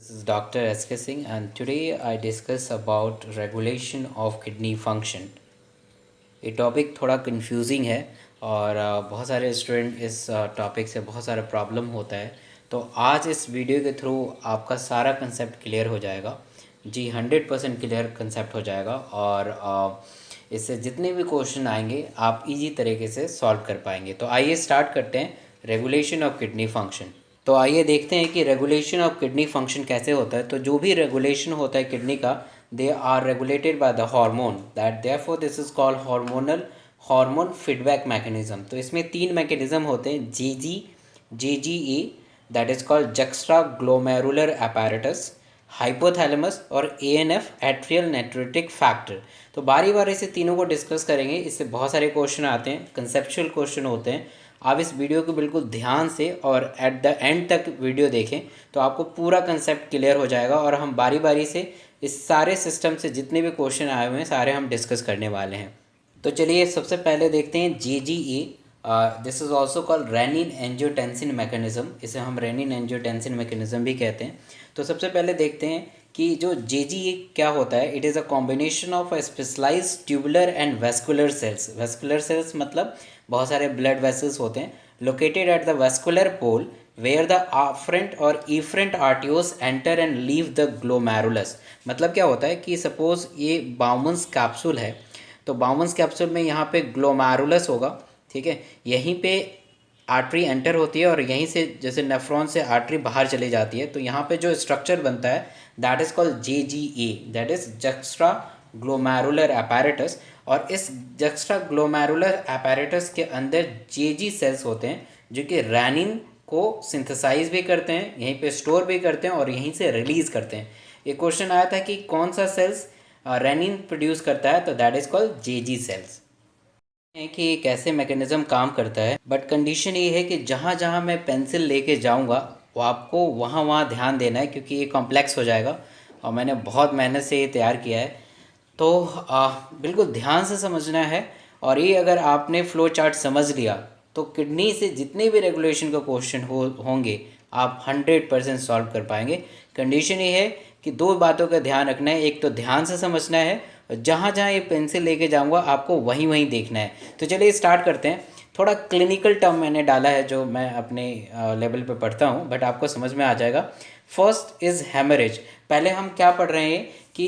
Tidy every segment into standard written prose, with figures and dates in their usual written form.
This is Dr. S.K. Singh and today I discuss about regulation of kidney function. ये topic थोड़ा confusing है और बहुत सारे स्टूडेंट इस टॉपिक से बहुत सारा प्रॉब्लम होता है। तो आज इस वीडियो के थ्रू आपका सारा कंसेप्ट क्लियर हो जाएगा जी। 100% क्लियर कंसेप्ट हो जाएगा और इससे जितने भी क्वेश्चन आएंगे आप इजी तरीके से सॉल्व कर पाएंगे। तो आइए स्टार्ट करते हैं रेगुलेशन ऑफ किडनी फंक्शन। तो आइए देखते हैं कि रेगुलेशन ऑफ किडनी फंक्शन कैसे होता है। तो जो भी रेगुलेशन होता है किडनी का, they are regulated by the hormone that therefore this is called hormone feedback mechanism. तो इसमें तीन मैकेनिज्म होते हैं, JGA that is called juxtaglomerular apparatus, hypothalamus और एएनएफ एट्रियल नेट्रेटिक फैक्टर। तो बारी बारी से तीनों को डिस्कस करेंगे। इससे बहुत सारे क्वेश्चन आते हैं, कंसेप्चुअल क्वेश्चन होते हैं। आप इस वीडियो को बिल्कुल ध्यान से और एट द एंड तक वीडियो देखें तो आपको पूरा कंसेप्ट क्लियर हो जाएगा और हम बारी बारी से इस सारे सिस्टम से जितने भी क्वेश्चन आए हुए हैं सारे हम डिस्कस करने वाले हैं। तो चलिए सबसे पहले देखते हैं JGA. This is also called renin angiotensin mechanism. इसे हम रेनिन एंजियोटेंसिन मैकेनिज्म भी कहते हैं। तो सबसे पहले देखते हैं कि जो जेजीए क्या होता है। It is a combination of specialize tubular and vascular cells. Vascular cells मतलब बहुत सारे ब्लड वेसल्स होते हैं located at the vascular pole where the afferent और efferent arterioles enter and leave the glomerulus. मतलब क्या होता है कि सपोज ये बाउमन्स कैप्सूल है, तो बाउमन्स कैप्सूल में यहाँ पे ग्लोमेरुलस होगा, ठीक है। यहीं पे आर्टरी एंटर होती है और यहीं से जैसे नेफ्रॉन से आर्टरी बाहर चली जाती है। तो यहाँ पे जो स्ट्रक्चर बनता है that is called JGA, that is juxta glomerular apparatus। और इस जक्स्ट्रा ग्लोमेरुलर apparatus के अंदर जेजी सेल्स होते हैं जो कि रैनिन को सिंथेसाइज भी करते हैं, यहीं पे स्टोर भी करते हैं और यहीं से रिलीज करते हैं। एक क्वेश्चन आया था कि कौन सा सेल्स रेनिन प्रोड्यूस करता है, तो that is called Jazzy sales. कि कैसे मैकेनिज्म काम करता है, बट कंडीशन ये है कि जहाँ जहाँ मैं पेंसिल लेके जाऊँगा वो आपको वहाँ वहाँ ध्यान देना है क्योंकि ये कॉम्प्लेक्स हो जाएगा और मैंने बहुत मेहनत से ये तैयार किया है। तो बिल्कुल ध्यान से समझना है। और ये अगर आपने फ्लो चार्ट समझ लिया तो किडनी से जितने भी रेगुलेशन का क्वेश्चन होंगे आप 100% सॉल्व कर पाएंगे। कंडीशन ये है कि दो बातों का ध्यान रखना है, एक तो ध्यान से समझना है और जहाँ जहाँ ये पेंसिल लेके जाऊँगा आपको वहीं वहीं देखना है। तो चलिए स्टार्ट करते हैं। थोड़ा क्लिनिकल टर्म मैंने डाला है जो मैं अपने लेवल पे पढ़ता हूँ, बट आपको समझ में आ जाएगा। First is haemorrhage. पहले हम क्या पढ़ रहे हैं कि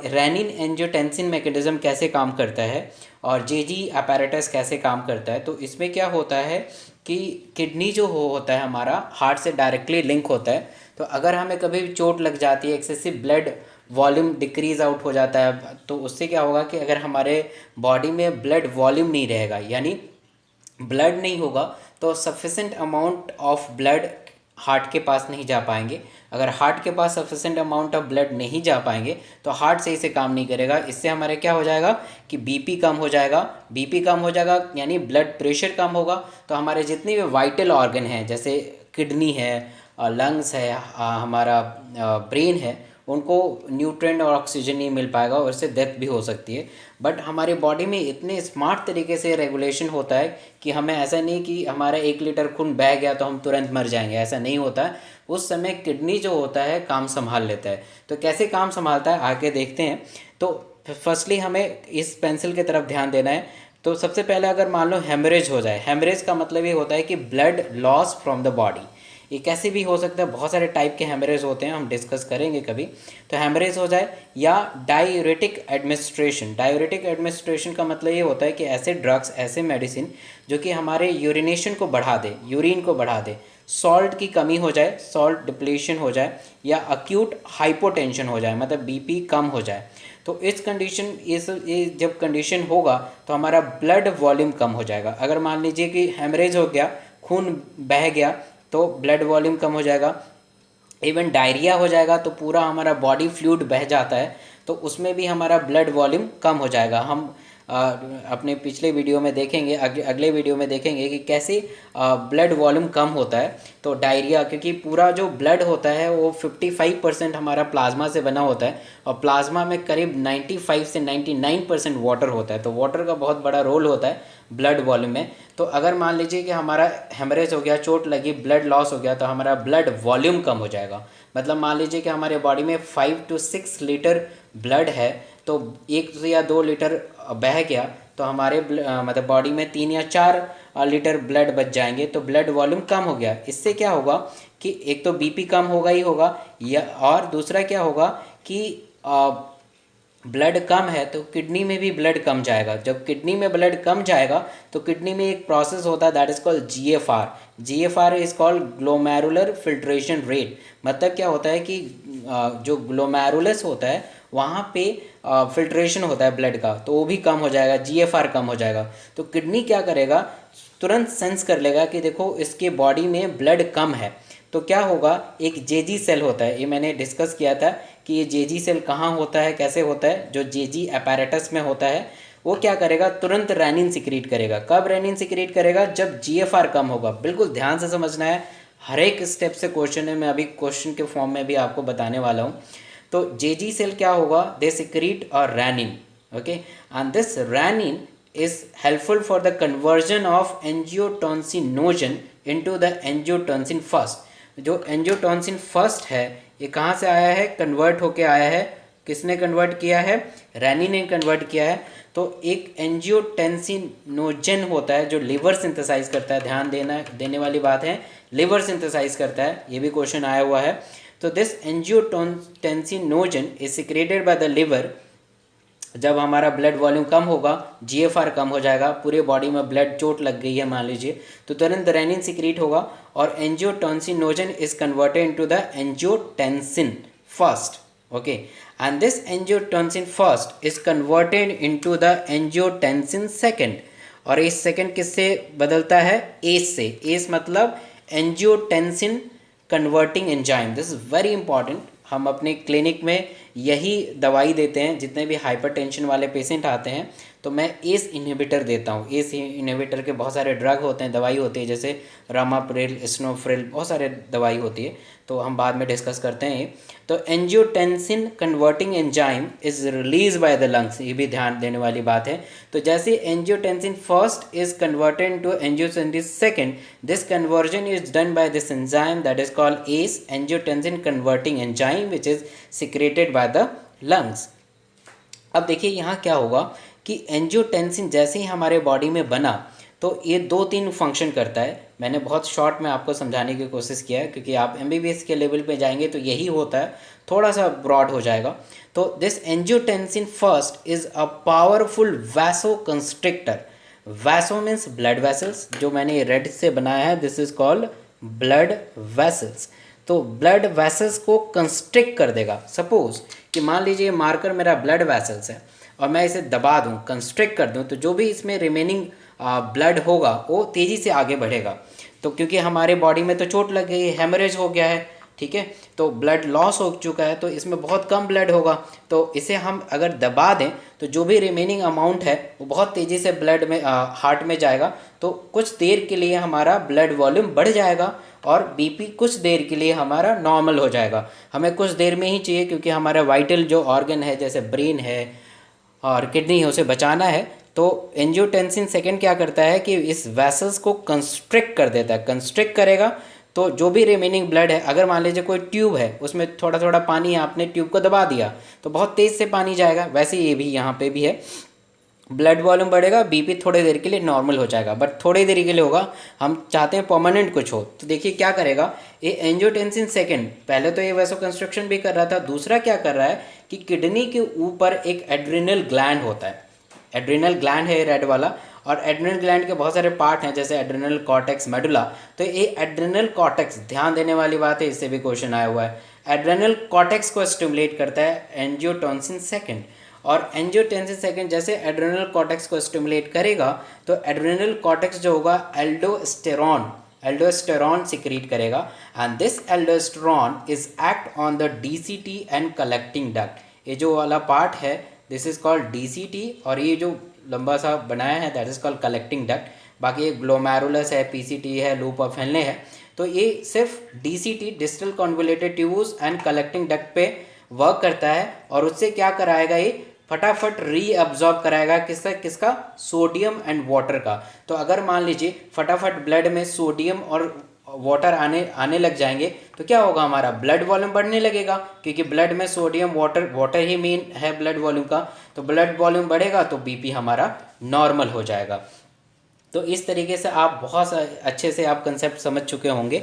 रेनिन एंजियोटेंसिन मैकेनिज्म कैसे काम करता है और जेजी apparatus कैसे काम करता है। तो इसमें क्या होता है कि किडनी जो होता है हमारा हार्ट से डायरेक्टली लिंक होता है। तो अगर हमें कभी भी चोट लग जाती है, excessive blood volume decrease out हो जाता है, तो उससे क्या होगा कि अगर हमारे बॉडी में ब्लड वॉल्यूम नहीं रहेगा यानी ब्लड नहीं होगा तो sufficient amount of blood heart के पास नहीं जा पाएंगे। अगर हार्ट के पास सफिशेंट अमाउंट ऑफ ब्लड नहीं जा पाएंगे तो हार्ट सही से काम नहीं करेगा। इससे हमारे क्या हो जाएगा कि बीपी कम हो जाएगा। बीपी कम हो जाएगा यानी ब्लड प्रेशर कम होगा। तो हमारे जितने भी वाइटल ऑर्गन हैं जैसे किडनी है, लंग्स है, हमारा ब्रेन है, उनको न्यूट्रिएंट और ऑक्सीजन नहीं मिल पाएगा और इससे डेथ भी हो सकती है। बट हमारी बॉडी में इतने स्मार्ट तरीके से रेगुलेशन होता है कि हमें ऐसा नहीं कि हमारा 1 लीटर खून बह गया तो हम तुरंत मर जाएंगे, ऐसा नहीं होता है। उस समय किडनी जो होता है काम संभाल लेता है। तो कैसे काम संभालता है आगे देखते हैं। तो फर्स्टली हमें इस पेंसिल की तरफ ध्यान देना है। तो सबसे पहले अगर मान लो हेमरेज हो जाए, हेमरेज का मतलब ये होता है कि blood loss from the body. ये कैसे भी हो सकता है, बहुत सारे टाइप के हेमरेज होते हैं, हम डिस्कस करेंगे कभी। तो हेमरेज हो जाए या डायूरेटिक एडमिनिस्ट्रेशन। डायूरेटिक एडमिनिस्ट्रेशन का मतलब ये होता है कि ऐसे ड्रग्स, ऐसे मेडिसिन जो कि हमारे यूरिनेशन को बढ़ा दे, यूरिन को बढ़ा दे, सॉल्ट की कमी हो जाए, सॉल्ट डिप्लीशन हो जाए या अक्यूट हाइपोटेंशन हो जाए मतलब बीपी कम हो जाए। तो इस कंडीशन ये जब कंडीशन होगा तो हमारा ब्लड वॉल्यूम कम हो जाएगा। अगर मान लीजिए कि हेमरेज हो गया, खून बह गया तो ब्लड वॉल्यूम कम हो जाएगा। इवन डायरिया हो जाएगा तो पूरा हमारा बॉडी फ्लूइड बह जाता है तो उसमें भी हमारा ब्लड वॉल्यूम कम हो जाएगा। हम अपने पिछले वीडियो में देखेंगे, अगले वीडियो में देखेंगे कि कैसे ब्लड वॉल्यूम कम होता है। तो डायरिया, क्योंकि पूरा जो ब्लड होता है वो 55% हमारा प्लाज्मा से बना होता है और प्लाज्मा में करीब 95 से 99% वाटर होता है। तो वाटर का बहुत बड़ा रोल होता है ब्लड वॉल्यूम में। तो अगर मान लीजिए कि हमारा हेमरेज हो गया, चोट लगी, ब्लड लॉस हो गया, तो हमारा ब्लड वॉल्यूम कम हो जाएगा। मतलब मान लीजिए कि हमारे बॉडी में 5 to 6 लीटर ब्लड है, तो 1 या 2 लीटर बह गया तो हमारे मतलब बॉडी में 3 या 4 लीटर ब्लड बच जाएंगे, तो ब्लड वॉल्यूम कम हो गया। इससे क्या होगा कि एक तो बीपी कम होगा ही होगा, या और दूसरा क्या होगा कि ब्लड कम है तो किडनी में भी ब्लड कम जाएगा। जब किडनी में ब्लड कम जाएगा तो किडनी में एक प्रोसेस होता है that is called GFR. GFR is called glomerular filtration rate. मतलब क्या होता है कि जो ग्लोमेरुलस होता है वहाँ पे फिल्ट्रेशन होता है ब्लड का, तो वो भी कम हो जाएगा, जीएफआर कम हो जाएगा। तो किडनी क्या करेगा, तुरंत सेंस कर लेगा कि देखो इसके बॉडी में ब्लड कम है। तो क्या होगा, एक जेजी सेल होता है, ये मैंने डिस्कस किया था कि ये जेजी सेल कहाँ होता है, कैसे होता है। जो जेजी अपैरेटस में होता है वो क्या करेगा, तुरंत रेनिन सिक्रीट करेगा। कब रेनिन सिक्रीट करेगा, जब जीएफआर कम होगा। बिल्कुल ध्यान से समझना है, हर एक स्टेप से क्वेश्चन है, मैं अभी क्वेश्चन के फॉर्म में भी आपको बताने वाला हूँ। तो जेजी सेल क्या होगा, दे सिक्रीट और renin, okay, and this renin is helpful for the conversion of angiotensinogen into the angiotensin first। जो एंजियोटेंसिन फर्स्ट है ये कहाँ से आया है, कन्वर्ट होके आया है। किसने कन्वर्ट किया है, रेनिन ने कन्वर्ट किया है। तो एक एंजियोटेंसिनोजन होता है जो लिवर सिंथेसाइज करता है, ध्यान देने वाली बात है, लिवर सिंथेसाइज करता है, ये भी क्वेश्चन आया हुआ है। तो this angiotensinogen is secreted by the liver. जब हमारा ब्लड वॉल्यूम कम होगा, जीएफआर कम हो जाएगा, पूरे बॉडी में ब्लड चोट लग गई है मान लीजिए, तो तुरंत रेनिन सिक्रीट होगा और angiotensinogen is converted into the angiotensin first, okay, and this angiotensin first is converted into the angiotensin second. और इस सेकंड किससे बदलता है, एस से। एस मतलब angiotensin converting enzyme. This is very important, हम अपने क्लिनिक में यही दवाई देते हैं। जितने भी हाइपरटेंशन वाले पेशेंट आते हैं तो मैं एस इनहिबिटर देता हूँ। एस इनहिबिटर के बहुत सारे ड्रग होते हैं, दवाई होती है, जैसे रामाप्रिल, स्नोफ्रिल, बहुत सारे दवाई होती है, तो हम बाद में डिस्कस करते हैं ये। तो angiotensin converting enzyme is release by the lungs, ये भी ध्यान देने वाली बात है। तो जैसे angiotensin first is converted to angiotensin second, this conversion is done by this enzyme that is called as angiotensin converting enzyme which is secreted by the lungs. अब देखिए यहाँ क्या होगा कि एंजियोटेंसिन जैसे ही हमारे बॉडी में बना तो ये 2-3 फंक्शन करता है। मैंने बहुत शॉर्ट में आपको समझाने की कोशिश किया है, क्योंकि आप एमबीबीएस के लेवल पे जाएंगे तो यही होता है, थोड़ा सा ब्रॉड हो जाएगा। तो this angiotensin first is a powerful vaso constrictor. Vaso means blood vessels, जो मैंने रेड से बनाया है, this is called blood vessels. तो ब्लड वेसल्स को कंस्ट्रिक्ट कर देगा। सपोज कि मान लीजिए मार्कर मेरा ब्लड वेसल्स है और मैं इसे दबा दूं, कंस्ट्रिक्ट कर दूं, तो जो भी इसमें रिमेनिंग ब्लड होगा वो तेज़ी से आगे बढ़ेगा। तो क्योंकि हमारे बॉडी में तो चोट लग गई है, हेमरेज हो गया है, ठीक है, तो ब्लड लॉस हो चुका है, तो इसमें बहुत कम ब्लड होगा। तो इसे हम अगर दबा दें तो जो भी रिमेनिंग अमाउंट है वो बहुत तेज़ी से ब्लड में हार्ट में जाएगा। तो कुछ देर के लिए हमारा ब्लड वॉल्यूम बढ़ जाएगा और बीपी कुछ देर के लिए हमारा नॉर्मल हो जाएगा। हमें कुछ देर में ही चाहिए, क्योंकि हमारा वाइटल जो ऑर्गन है जैसे ब्रेन है और किडनी है उसे बचाना है। तो एंजियोटेंसिन सेकंड क्या करता है कि इस वेसल्स को कंस्ट्रिक्ट कर देता है। कंस्ट्रिक्ट करेगा तो जो भी रिमेनिंग ब्लड है, अगर मान लीजिए कोई ट्यूब है उसमें थोड़ा थोड़ा पानी है, आपने ट्यूब को दबा दिया तो बहुत तेज़ से पानी जाएगा, वैसे ये भी यहाँ पे भी है, ब्लड वॉल्यूम बढ़ेगा, बीपी थोड़ी देर के लिए नॉर्मल हो जाएगा, बट थोड़ी देर के लिए होगा। हम चाहते हैं परमानेंट कुछ हो। तो देखिए क्या करेगा ये एंजियोटेंसिन सेकंड, पहले तो ये वैसो कंस्ट्रक्शन भी कर रहा था, दूसरा क्या कर रहा है कि किडनी के ऊपर एक एड्रिनल ग्लैंड होता है। एड्रिनल ग्लैंड है रेड वाला, और एड्रिनल ग्लैंड के बहुत सारे पार्ट हैं जैसे एड्रिनल कॉर्टेक्स, मेडुला। तो ये एड्रिनल कॉर्टेक्स, ध्यान देने वाली बात है, इससे भी क्वेश्चन आया हुआ है। एड्रिनल कॉर्टेक्स को स्टिमुलेट करता है एंजियोटेंसिन सेकंड, और एंजियोटेंसिन सेकंड जैसे एड्रिनल कॉर्टेक्स को स्टिमुलेट करेगा तो एड्रिनल कॉर्टेक्स जो होगा एल्डोस्टेरॉन सिक्रीट करेगा, and this aldosterone is act on the DCT and collecting duct. ये जो वाला पार्ट है दिस इज कॉल्ड डीसीटी, और ये जो लंबा सा बनाया है, that is called collecting duct. बाकी ग्लोमेरुलस है, पीसीटी है, लूप ऑफ हेनले है। तो ये सिर्फ DCT, distal convoluted tubes and collecting duct पे वर्क करता है, और उससे क्या कराएगा, ये फटाफट रीअब्जॉर्ब कराएगा किसका किसका सोडियम एंड वाटर का। तो अगर मान लीजिए फटाफट ब्लड में सोडियम और वाटर आने आने लग जाएंगे तो क्या होगा, हमारा ब्लड वॉल्यूम बढ़ने लगेगा, क्योंकि ब्लड में सोडियम वाटर ही मेन है ब्लड वॉल्यूम का। तो ब्लड वॉल्यूम बढ़ेगा तो बीपी हमारा नॉर्मल हो जाएगा। तो इस तरीके से आप बहुत अच्छे से आप कंसेप्ट समझ चुके होंगे।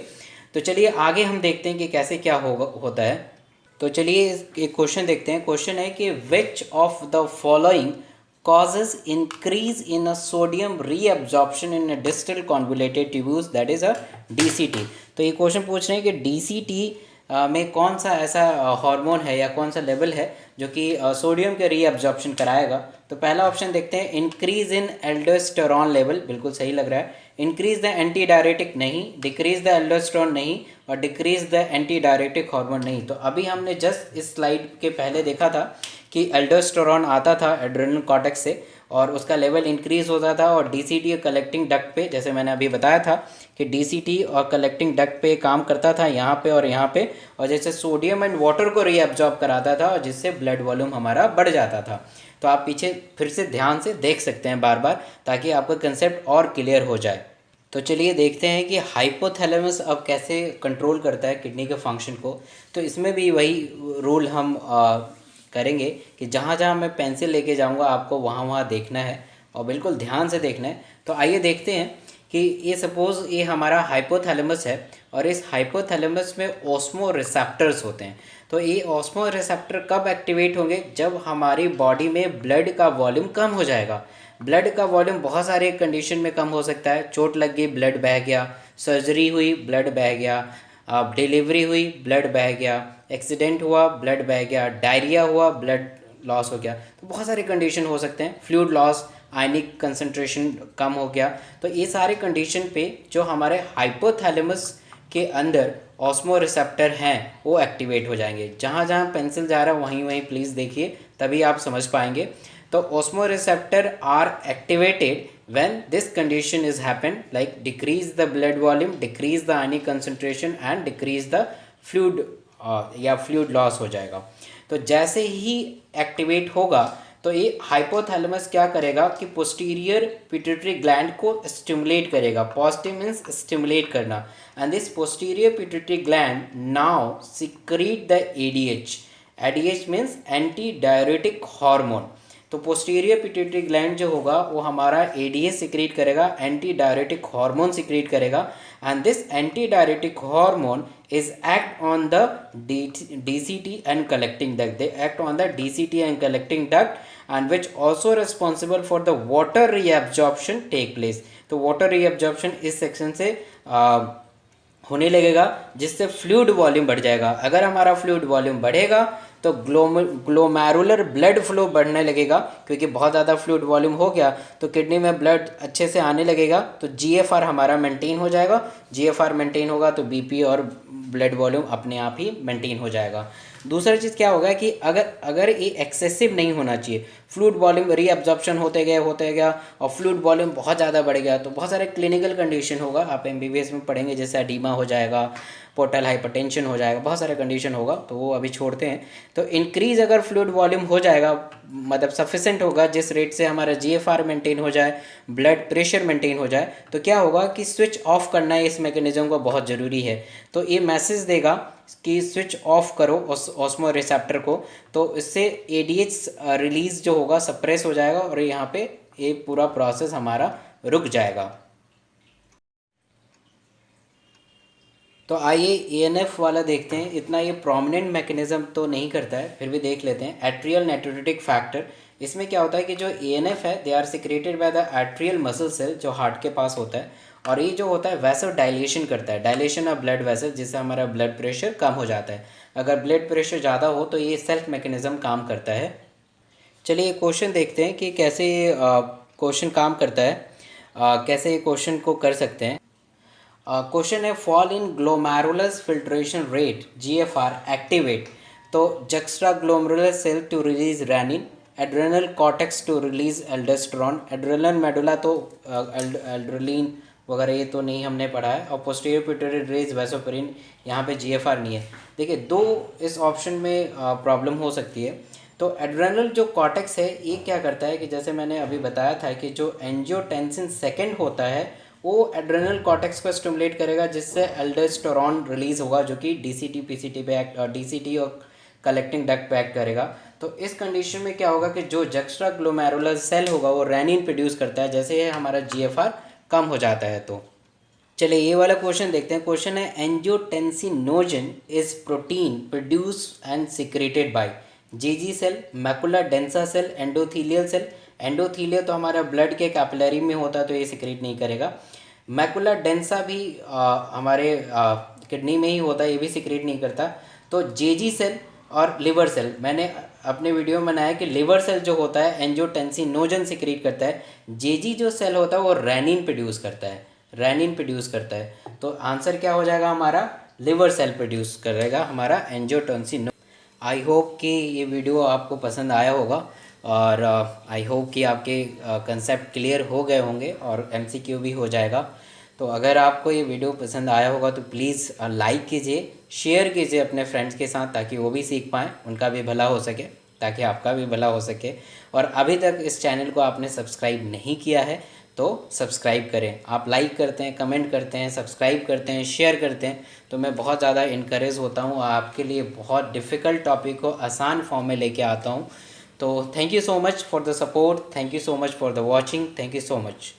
तो चलिए आगे हम देखते हैं कि कैसे क्या होता है। तो चलिए एक क्वेश्चन देखते हैं। क्वेश्चन है कि which of the following causes increase in a sodium reabsorption in a distal convoluted tubules, that is a DCT। तो ये क्वेश्चन पूछ रहे हैं कि DCT में कौन सा ऐसा हार्मोन है या कौन सा लेवल है जो कि सोडियम के रीअब्जॉर्प्शन कराएगा। तो पहला ऑप्शन देखते हैं, इंक्रीज इन एल्डोस्टेरॉन लेवल, बिल्कुल सही लग रहा है। इंक्रीज द एंटी डायरेटिक नहीं, डिक्रीज द एल्डोस्टेरॉन नहीं, और decrease the anti diuretic hormone नहीं। तो अभी हमने जस्ट इस स्लाइड के पहले देखा था कि एल्डोस्टेरॉन आता था एड्रेनल कॉर्टेक्स से और उसका लेवल इंक्रीज होता था, और डीसीटी कलेक्टिंग डक्ट पे, जैसे मैंने अभी बताया था कि डीसीटी और कलेक्टिंग डक्ट पे काम करता था यहाँ पे और यहाँ पे, और जैसे सोडियम एंड वाटर को रीअब्जॉर्ब कराता था और जिससे ब्लड वॉल्यूम हमारा बढ़ जाता था। तो आप पीछे फिर से ध्यान से देख सकते हैं बार बार, ताकि आपका कंसेप्ट और क्लियर हो जाए। तो चलिए देखते हैं कि हाइपोथैलेमस अब कैसे कंट्रोल करता है किडनी के फंक्शन को। तो इसमें भी वही रूल हम करेंगे कि जहाँ जहाँ मैं पेंसिल लेके जाऊँगा आपको वहाँ वहाँ देखना है और बिल्कुल ध्यान से देखना है। तो आइए देखते हैं कि ये सपोज़ ये हमारा हाइपोथैलेमस है, और इस हाइपोथैलेमस में ऑस्मो रिसेप्टर्स होते हैं। तो ये ऑस्मो रिसेप्टर कब एक्टिवेट होंगे, जब हमारी बॉडी में ब्लड का वॉल्यूम कम हो जाएगा। ब्लड का वॉल्यूम बहुत सारे कंडीशन में कम हो सकता है। चोट लग गई, ब्लड बह गया, सर्जरी हुई, ब्लड बह गया, डिलीवरी हुई, ब्लड बह गया, एक्सीडेंट हुआ, ब्लड बह गया, डायरिया हुआ, ब्लड लॉस हो गया। तो बहुत सारे कंडीशन हो सकते हैं। फ्लूइड लॉस, आयनिक कंसंट्रेशन कम हो गया। तो ये सारे कंडीशन पे जो हमारे हाइपोथैलेमस के अंदर ऑस्मो रिसेप्टर हैं वो एक्टिवेट हो जाएंगे। जहाँ जहाँ पेंसिल जा रहा है वहीं वहीं प्लीज़ देखिए, तभी आप समझ पाएंगे। तो osmoreceptor are activated when this condition is happened, like decrease the blood volume, decrease the ionic concentration and decrease the fluid या fluid loss हो जाएगा। तो जैसे ही एक्टिवेट होगा तो ये हाइपोथैलेमस क्या करेगा कि पोस्टीरियर पिट्यूटरी ग्लैंड को स्टिमुलेट करेगा। पॉजिटिव मीन्स स्टिमुलेट करना, and this posterior pituitary gland now secrete the ADH. ADH means anti diuretic hormone. तो पोस्टीरियर पिट्यूटरी ग्लैंड जो होगा वो हमारा एडीएच सिक्रीट करेगा, एंटी डायरेटिक हार्मोन सिक्रीट करेगा, and this anti diuretic hormone is act on the DCT and collecting duct. They act on the DCT and collecting duct, and which also responsible for the water reabsorption take place. तो water reabsorption इस section से होने लगेगा, जिससे fluid volume बढ़ जाएगा। अगर हमारा फ्लूइड वॉल्यूम बढ़ेगा तो ग्लोमेरुलर ब्लड फ्लो बढ़ने लगेगा, क्योंकि बहुत ज़्यादा फ्लूइड वॉल्यूम हो गया तो किडनी में ब्लड अच्छे से आने लगेगा। तो जीएफआर हमारा मेंटेन हो जाएगा। जीएफआर मेंटेन होगा तो बीपी और ब्लड वॉल्यूम अपने आप ही मेंटेन हो जाएगा। दूसरा चीज़ क्या होगा कि अगर ये एक्सेसिव नहीं होना चाहिए, फ्लूइड वॉल्यूम रीअब्जॉर्प्शन होते गया और फ्लूइड वॉल्यूम बहुत ज़्यादा बढ़ गया, तो बहुत सारे क्लिनिकल कंडीशन होगा, आप एमबीबीएस में पढ़ेंगे, जैसे एडीमा हो जाएगा, पोर्टल हाइपरटेंशन हो जाएगा, बहुत सारे कंडीशन होगा, तो वो अभी छोड़ते हैं। तो इंक्रीज अगर फ्लूइड वॉल्यूम हो जाएगा, मतलब सफिशेंट होगा, जिस रेट से हमारा जीएफआर मेंटेन हो जाए, ब्लड प्रेशर मेंटेन हो जाए, तो क्या होगा कि स्विच ऑफ करना इस मैकेनिज्म को बहुत ज़रूरी है। तो ये मैसेज देगा कि स्विच ऑफ करो ऑस्मो रिसेप्टर को, तो इससे एडीएच रिलीज जो होगा सप्रेस हो जाएगा और यहाँ पे ये पूरा प्रोसेस हमारा रुक जाएगा। तो आइए एएनएफ वाला देखते हैं। इतना ये प्रोमिनेंट मैकेनिज्म तो नहीं करता है, फिर भी देख लेते हैं। एट्रियल नेट्रोटिक फैक्टर, इसमें क्या होता है कि जो एएनएफ है they are secreted by the atrial muscle cell जो हार्ट के पास होता है, और ये जो होता है वैसो डायलेशन करता है, डायलेशन ऑफ ब्लड वेसल, जिससे हमारा ब्लड प्रेशर कम हो जाता है। अगर ब्लड प्रेशर ज़्यादा हो तो ये सेल्फ मैकेनिज्म काम करता है। चलिए क्वेश्चन देखते हैं कि कैसे ये क्वेश्चन काम करता है, कैसे ये क्वेश्चन को कर सकते हैं। क्वेश्चन है fall in glomerulus filtration rate GFR activate to juxta glomerular cell to release renin adrenal cortex to release aldosterone. Adrenal medulla to adrenaline वगैरह ये तो नहीं हमने पढ़ा है। और पोस्टीरियर पिट्यूटरी रेज वैसोपेरिन, यहाँ पे जीएफआर नहीं है। देखिए दो इस ऑप्शन में प्रॉब्लम हो सकती है। तो एड्रेनल जो कॉर्टेक्स है ये क्या करता है कि जैसे मैंने अभी बताया था कि जो एंजियोटेंसिन सेकेंड होता है वो एड्रेनल कॉर्टेक्स को स्टिमुलेट करेगा, जिससे एल्डोस्टेरोन रिलीज होगा, जो कि डीसीटी पीसीटी पे एक्ट, डीसीटी और कलेक्टिंग डक्ट पे एक्ट करेगा। तो इस कंडीशन में क्या होगा कि जो जक्स्ट्रा ग्लोमेरुलर सेल होगा वो रेनिन प्रोड्यूस करता है, जैसे ये हमारा जीएफआर कम हो जाता है। तो चलिए ये वाला क्वेश्चन देखते हैं। क्वेश्चन है angiotensinogen is protein produce and secreted by JG cell, macula densa cell, endothelial cell. Endothelial तो हमारा ब्लड के कैपिलरी में होता है तो ये सिक्रेट नहीं करेगा। मैकुला डेंसा भी हमारे किडनी में ही होता है, ये भी सिक्रेट नहीं करता। तो जेजी सेल और लिवर सेल, मैंने अपने वीडियो में बनाया कि लिवर सेल जो होता है एंजियोटेंसिनोजन सिक्रेट करता है, जेजी जो सेल होता है वो रेनिन प्रोड्यूस करता है, रेनिन प्रोड्यूस करता है। तो आंसर क्या हो जाएगा हमारा, लिवर सेल प्रोड्यूस करेगा हमारा एंजियोटेंसिन। आई होप कि ये वीडियो आपको पसंद आया होगा और आई होप कि आपके कंसेप्ट क्लियर हो गए होंगे और एमसीक्यू भी हो जाएगा। तो अगर आपको ये वीडियो पसंद आया होगा तो प्लीज़ लाइक कीजिए, शेयर कीजिए अपने फ्रेंड्स के साथ, ताकि वो भी सीख पाएँ, उनका भी भला हो सके, ताकि आपका भी भला हो सके। और अभी तक इस चैनल को आपने सब्सक्राइब नहीं किया है तो सब्सक्राइब करें। आप लाइक करते हैं, कमेंट करते हैं, सब्सक्राइब करते हैं, शेयर करते हैं तो मैं बहुत ज़्यादा इनकरेज होता हूँ, आपके लिए बहुत डिफ़िकल्ट टॉपिक को आसान फॉर्म में लेके आता हूँ। तो thank you so much for the support, thank you so much for the watching, thank you so much.